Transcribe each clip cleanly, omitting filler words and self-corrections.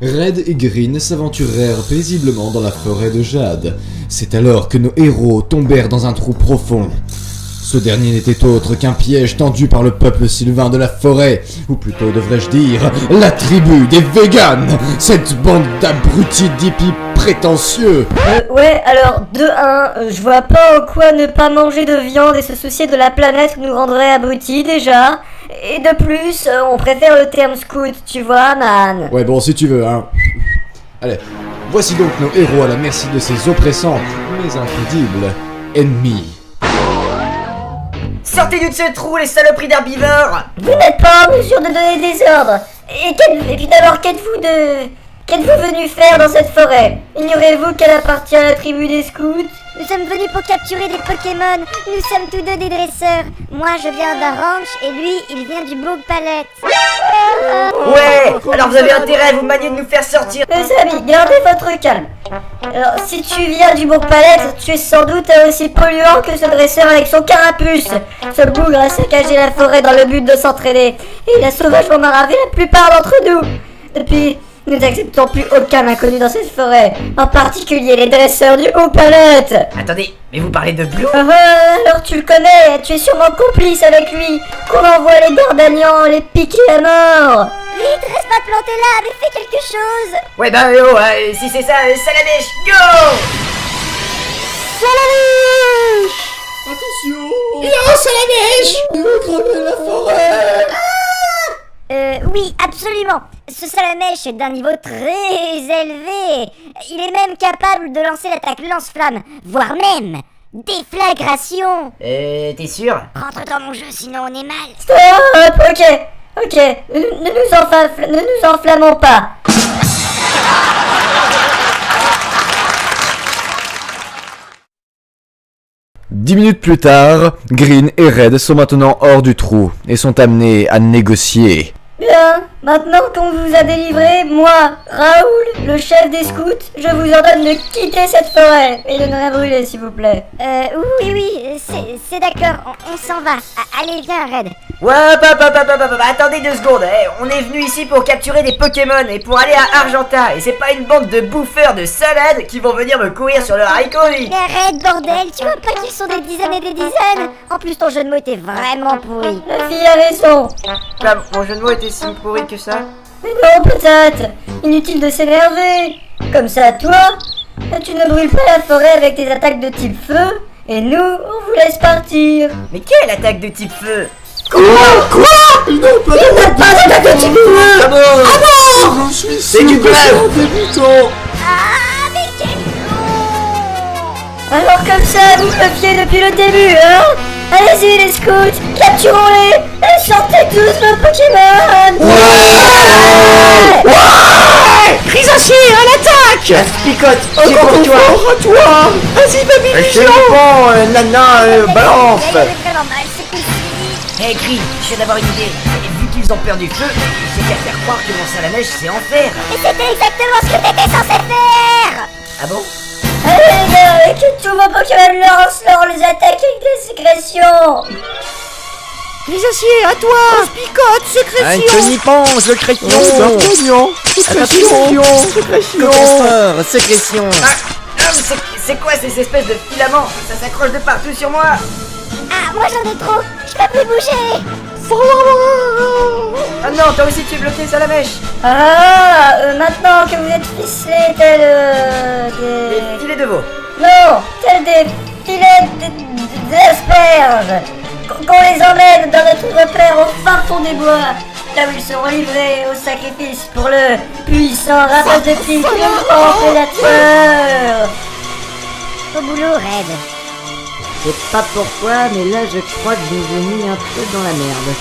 Red et Green s'aventurèrent paisiblement dans la forêt de Jade. C'est alors que nos héros tombèrent dans un trou profond. Ce dernier n'était autre qu'un piège tendu par le peuple sylvain de la forêt, ou plutôt devrais-je dire, la tribu des véganes, cette bande d'abrutis d'hippies prétentieux. Ouais, alors, de 1, je vois pas en quoi ne pas manger de viande et se soucier de la planète nous rendrait abrutis déjà. Et de plus, on préfère le terme scout, tu vois, man. Ouais bon, si tu veux, hein. Allez, voici donc nos héros à la merci de ces oppressants, mais incrédibles, ennemis. Sortez-nous de ce trou, les saloperies d'herbivores! Vous n'êtes pas en mesure de donner des ordres. Et puis d'abord, qu'êtes-vous venu faire dans cette forêt? Ignorez-vous qu'elle appartient à la tribu des scouts? Nous sommes venus pour capturer des Pokémon. Nous sommes tous deux des dresseurs. Moi, je viens d'un ranch et lui, il vient du Bourg Palette. Ouais, alors vous avez intérêt à vous manier de nous faire sortir. Mes amis, gardez votre calme. Alors, si tu viens du Bourg-Palette, tu es sans doute aussi polluant que ce dresseur avec son carapuce. Ce bougre a saccagé la forêt dans le but de s'entraîner. Et il a sauvagement maravé la plupart d'entre nous. Depuis, nous n'acceptons plus aucun inconnu dans cette forêt. En particulier les dresseurs du Bourg-Palette. Attendez, mais vous parlez de Blue? Alors tu le connais, tu es sûrement complice avec lui. Qu'on envoie les Gardagnans, les piquer à mort. Vite, reste pas planté là, mais fais quelque chose. Ouais bah si c'est ça, Salamèche, go! Salamèche! Attention! Yo, Salamèche! Il va crever la forêt! Oui, absolument. Ce Salamèche est d'un niveau très élevé. Il est même capable de lancer l'attaque lance-flamme, voire même déflagration. T'es sûr? Rentre dans mon jeu, sinon on est mal. Stop, ok, ne nous enflammons pas. 10 minutes plus tard, Green et Red sont maintenant hors du trou et sont amenés à négocier. Bien, maintenant qu'on vous a délivré, moi, Raoul, le chef des scouts, je vous ordonne de quitter cette forêt et de ne rien brûler, s'il vous plaît. Oui, c'est d'accord, on s'en va. Allez, viens, Red. Ouais, attendez 2 secondes, on est venu ici pour capturer des Pokémon et pour aller à Argenta, et c'est pas une bande de bouffeurs de salade qui vont venir me courir sur le haricot. Mais Red, bordel, tu vois pas qu'ils sont des dizaines et des dizaines? En plus, ton jeu de mots était vraiment pourri. La fille a raison. Là, mon jeu de mots était si pourri que ça. Mais non, peut-être. Inutile de s'énerver. Comme ça, toi, tu ne brûles pas la forêt avec tes attaques de type feu, et nous, on vous laisse partir. Mais quelle attaque de type feu? Quoi? Il n'a pas d'attaque de type feu. Ah bon? Je suis C'est du bluff. débutant. Ah, mais quel Alors comme ça, vous me fiez depuis le début, hein? Allez-y les scouts, capturons-les et sortez tous nos Pokémon. Ouais! Chrysacier, à l'attaque! Picote, c'est pour toi! à toi. Vas-y, baby, je bon, nana, balance! vraiment mal, c'est possible. Hé, Gris, je viens d'avoir une idée. Et vu qu'ils ont peur du feu, j'ai qu'à faire croire que mon Salamèche c'est enfer. Et c'était exactement ce que t'étais censé faire. Ah bon? Allez les gars, et que tous vos Pokémon lancent les attaques avec des sécrétions. Chrysacier, à toi! Picote, sécrétion! Anthony Ponce, le crétion! D'Artagnan. Sécrétion! Sécrétion! C'est quoi ces espèces de filaments? Ça s'accroche de partout sur moi! Ah, moi j'en ai trop, je peux plus bouger. Ah non, toi aussi tu es bloqué, Salamèche! Maintenant que vous êtes ficelés tel Des filets de veau! Non, tel des filets d'asperges. Qu'on les emmène dans notre repère au fin fond des bois, là où ils seront livrés au sacrifice pour le puissant rapace de pique, le grand prédateur. Au boulot, Red. Je sais pas pourquoi, mais là je crois que je vous ai mis un peu dans la merde.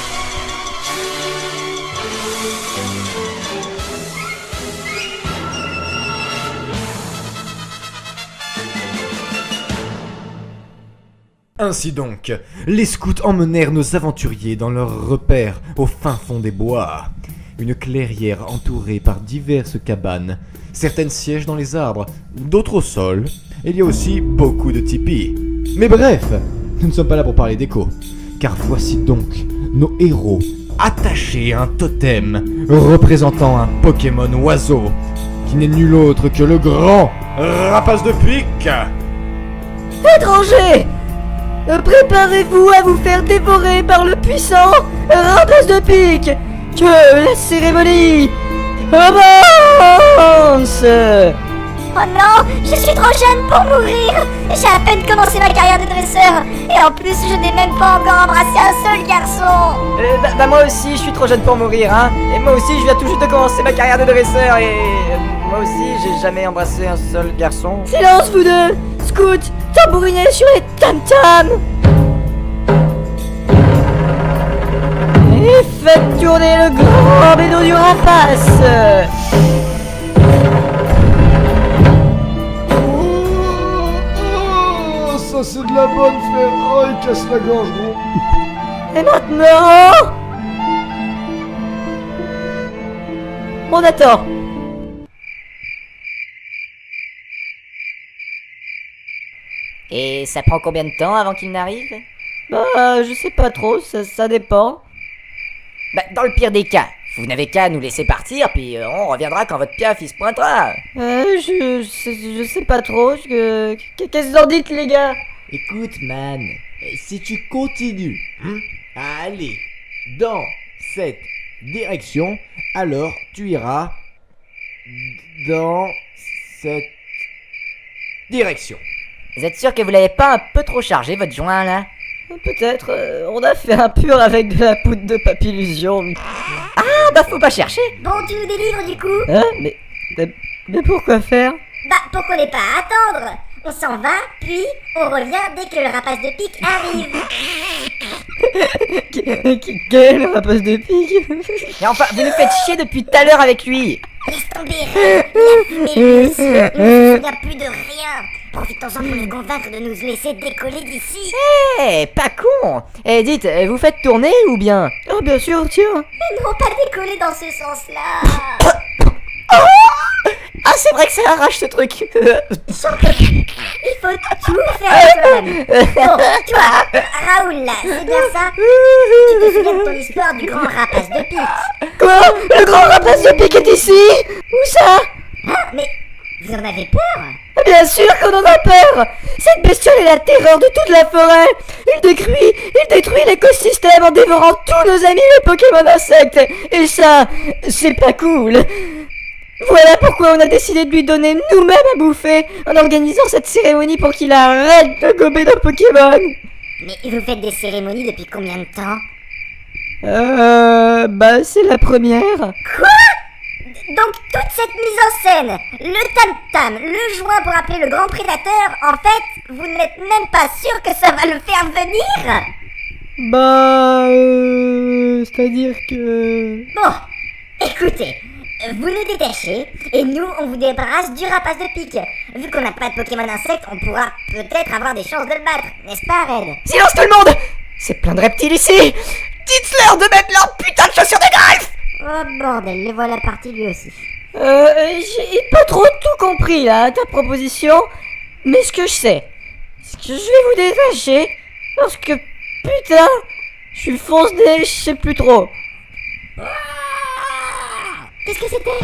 Ainsi donc, les scouts emmenèrent nos aventuriers dans leur repère au fin fond des bois. Une clairière entourée par diverses cabanes. Certaines siègent dans les arbres, d'autres au sol. Et il y a aussi beaucoup de tipis. Mais bref, nous ne sommes pas là pour parler d'écho. Car voici donc nos héros attaché un totem représentant un Pokémon oiseau, qui n'est nul autre que le grand rapace de pique. Étranger, préparez-vous à vous faire dévorer par le puissant rapace de pique. Que la cérémonie commence. Oh non, je suis trop jeune pour mourir. J'ai à peine commencé ma carrière de dresseur. Et en plus, je n'ai même pas encore embrassé un seul garçon. Moi aussi, je suis trop jeune pour mourir, hein. Et moi aussi, je viens tout juste de commencer ma carrière de dresseur. Et moi aussi, j'ai jamais embrassé un seul garçon. Silence vous deux. Scout, tambourinez sur les tam-tams. Et faites tourner le grand bédo du rapace. Oh, ça c'est de la bonne frère. Oh, il casse la gorge, gros. Et maintenant, on attend. Et ça prend combien de temps avant qu'il n'arrive? Bah, je sais pas trop, ça dépend. Bah, dans le pire des cas, vous n'avez qu'à nous laisser partir, puis on reviendra quand votre piaf il se pointera. Je sais pas trop. Qu'est-ce que vous en dites, les gars? Écoute, man, si tu continues à aller dans cette direction, alors tu iras dans cette direction. Vous êtes sûr que vous l'avez pas un peu trop chargé, votre joint, là? Peut-être, on a fait un pur avec de la poudre de papillusion. Ah, bah faut pas chercher. Bon, tu nous délivres du coup? Hein? Mais pourquoi faire? Bah, pourquoi n'est pas à attendre? On s'en va, puis on revient dès que le rapace de pique arrive. Quel rapace de pique? Et enfin, vous nous faites chier depuis tout à l'heure avec lui. Laisse tomber, il a fumé lui aussi. Il ne se souvient plus de rien. Profitons-en pour le convaincre de nous laisser décoller d'ici. Eh, pas con. Eh, dites, vous faites tourner ou bien? Oh, bien sûr, tiens. Mais non, pas décoller dans ce sens-là. Ah, c'est vrai que ça arrache ce truc. Il faut tout faire toi-même. Bon, toi, Raoul là, c'est bien ça? Tu te souviens de ton histoire du grand rapace de pique? Quoi? Le grand rapace de pique est ici? Où ça? Hein? Mais vous en avez peur? Bien sûr qu'on en a peur. Cette bestiole est la terreur de toute la forêt. Il détruit l'écosystème en dévorant tous nos amis les Pokémon insectes. Et ça, c'est pas cool. Voilà pourquoi on a décidé de lui donner nous-mêmes à bouffer en organisant cette cérémonie pour qu'il arrête de gober nos Pokémon. Mais vous faites des cérémonies depuis combien de temps? Bah c'est la première. Quoi? Donc toute cette mise en scène, le tam-tam, le joint pour appeler le grand prédateur, en fait, vous n'êtes même pas sûr que ça va le faire venir? Bah c'est-à-dire que... Bon, écoutez, vous le détachez, et nous, on vous débarrasse du rapace de pique. Vu qu'on n'a pas de Pokémon insecte, on pourra peut-être avoir des chances de le battre, n'est-ce pas, Red? Silence tout le monde. C'est plein de reptiles ici. Dites-leur de mettre leur putain de chaussures de griffe. Oh bordel, les voilà partis lui aussi. J'ai pas trop tout compris là, ta proposition. Mais ce que je sais, c'est que je vais vous détacher, parce que putain, je suis fonce-nez, je sais plus trop. Qu'est-ce que c'était?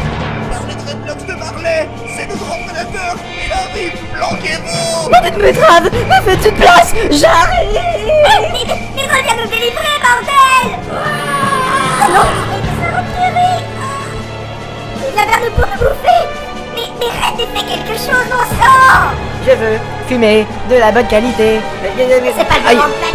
Par les dreadlocks de Marley, c'est le grand prédateur. Il arrive, planquez-vous. Bande de betteraves, faites une place, j'arrive. Mais reviens nous délivrer, bordel! Ah non! Il va vers nous pour nous bouffer! Mais Red, fais quelque chose, mon sang! Je veux fumer de la bonne qualité. C'est pas le Aïe. moment de